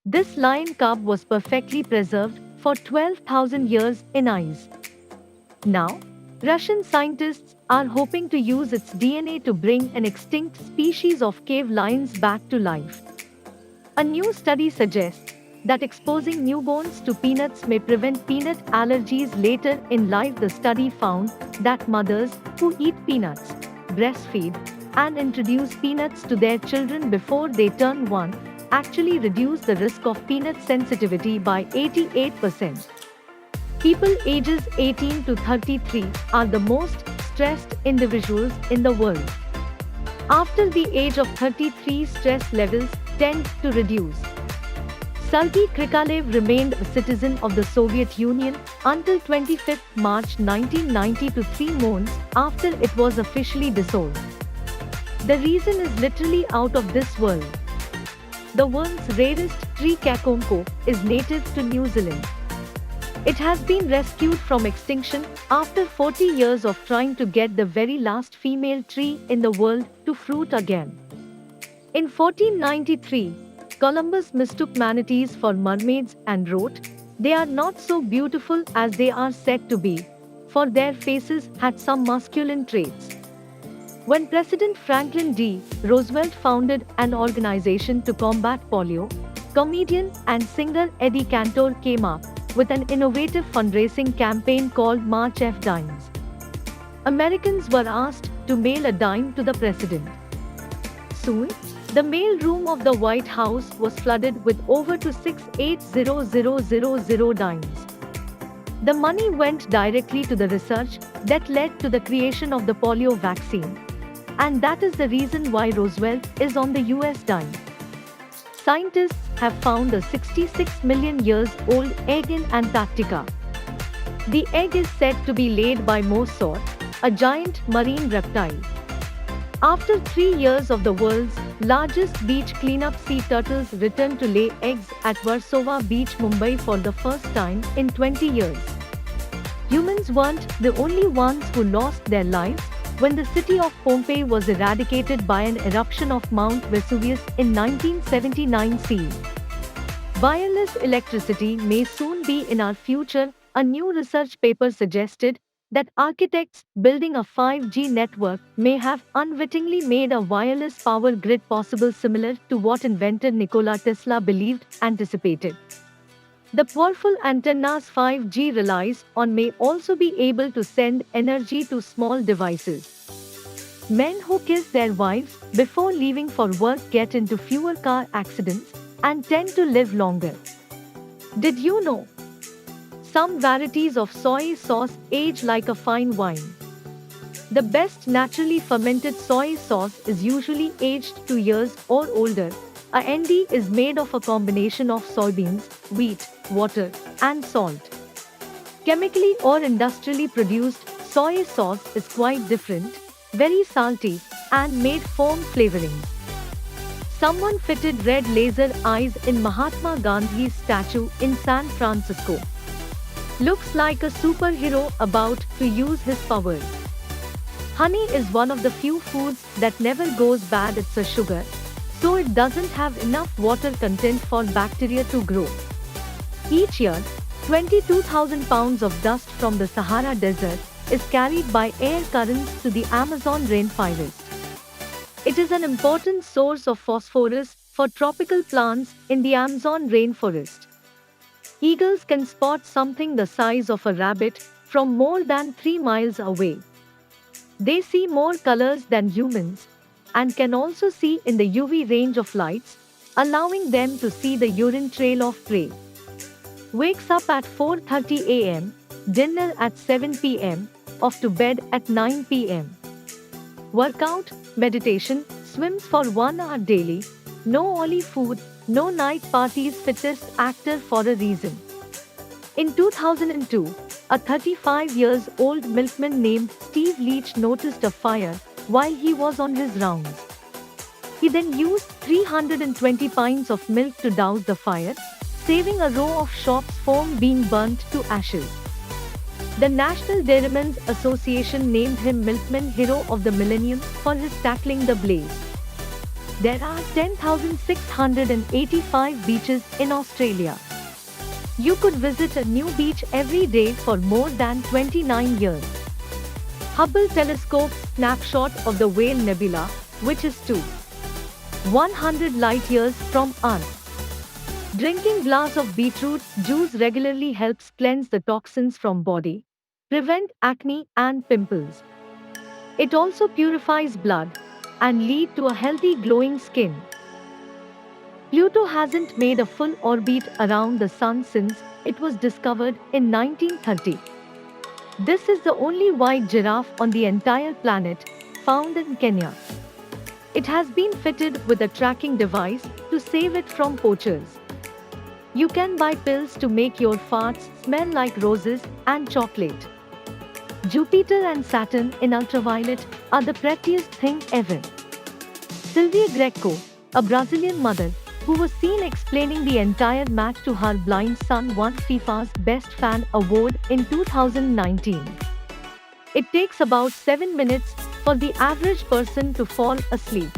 This lion cub was perfectly preserved for 12,000 years in ice. Now, Russian scientists are hoping to use its DNA to bring an extinct species of cave lions back to life. A new study suggests that exposing newborns to peanuts may prevent peanut allergies later in life. The study found that mothers who eat peanuts, breastfeed, and introduce peanuts to their children before they turn 1 actually reduce the risk of peanut sensitivity by 88%. People ages 18 to 33 are the most stressed individuals in the world. After the age of 33, stress levels tend to reduce. Sergei Krikalev remained a citizen of the Soviet Union until 25 March 1990 to 3 months after it was officially dissolved. The reason is literally out of this world. The world's rarest tree Kakonko is native to New Zealand. It has been rescued from extinction after 40 years of trying to get the very last female tree in the world to fruit again. In 1493, Columbus mistook manatees for mermaids and wrote, "They are not so beautiful as they are said to be, for their faces had some masculine traits." When President Franklin D. Roosevelt founded an organization to combat polio, comedian and singer Eddie Cantor came up with an innovative fundraising campaign called March of Dimes. Americans were asked to mail a dime to the president. Soon, the mail room of the White House was flooded with over to 680,000 dimes. The money went directly to the research that led to the creation of the polio vaccine. And that is the reason why Roosevelt is on the US dime. Scientists have found a 66 million years old egg in Antarctica. The egg is said to be laid by Mosaur, a giant marine reptile. After 3 years of the world's largest beach cleanup, sea turtles returned to lay eggs at Warsaw Beach, Mumbai for the first time in 20 years. Humans weren't the only ones who lost their lives when the city of Pompeii was eradicated by an eruption of Mount Vesuvius in 1979 CE. Wireless electricity may soon be in our future. A new research paper suggested that architects building a 5G network may have unwittingly made a wireless power grid possible, similar to what inventor Nikola Tesla believed anticipated. The powerful antennas 5G relies on may also be able to send energy to small devices. Men who kiss their wives before leaving for work get into fewer car accidents and tend to live longer. Did you know? Some varieties of soy sauce age like a fine wine. The best naturally fermented soy sauce is usually aged 2 years or older. A ND is made of a combination of soybeans, wheat, water, and salt. Chemically or industrially produced soy sauce is quite different, very salty, and made foam flavorings. Someone fitted red laser eyes in Mahatma Gandhi's statue in San Francisco. Looks like a superhero about to use his powers. Honey is one of the few foods that never goes bad. It's a sugar, so it doesn't have enough water content for bacteria to grow. Each year, 22,000 pounds of dust from the Sahara Desert is carried by air currents to the Amazon rainforest. It is an important source of phosphorus for tropical plants in the Amazon rainforest. Eagles can spot something the size of a rabbit from more than 3 miles away. They see more colors than humans and can also see in the UV range of lights, allowing them to see the urine trail of prey. Wakes up at 4:30 a.m., dinner at 7 p.m., off to bed at 9 p.m. Workout, meditation, swims for 1 hour daily, no oily food, no night parties. Fittest actor for a reason. In 2002, a 35 years old milkman named Steve Leach noticed a fire while he was on his rounds. He then used 320 pints of milk to douse the fire, saving a row of shops from being burnt to ashes. The National Dairymen's Association named him Milkman Hero of the Millennium for his tackling the blaze. There are 10,685 beaches in Australia. You could visit a new beach every day for more than 29 years. Hubble telescope's snapshot of the Whale Nebula, which is 100 light years from Earth. Drinking glass of beetroot juice regularly helps cleanse the toxins from body, prevent acne and pimples. It also purifies blood and lead to a healthy glowing skin. Pluto hasn't made a full orbit around the sun since it was discovered in 1930. This is the only white giraffe on the entire planet, found in Kenya. It has been fitted with a tracking device to save it from poachers. You can buy pills to make your farts smell like roses and chocolate. Jupiter and Saturn in ultraviolet are the prettiest thing ever. Sylvia Greco, a Brazilian mother, who was seen explaining the entire match to her blind son, won FIFA's Best Fan Award in 2019. It takes about 7 minutes for the average person to fall asleep.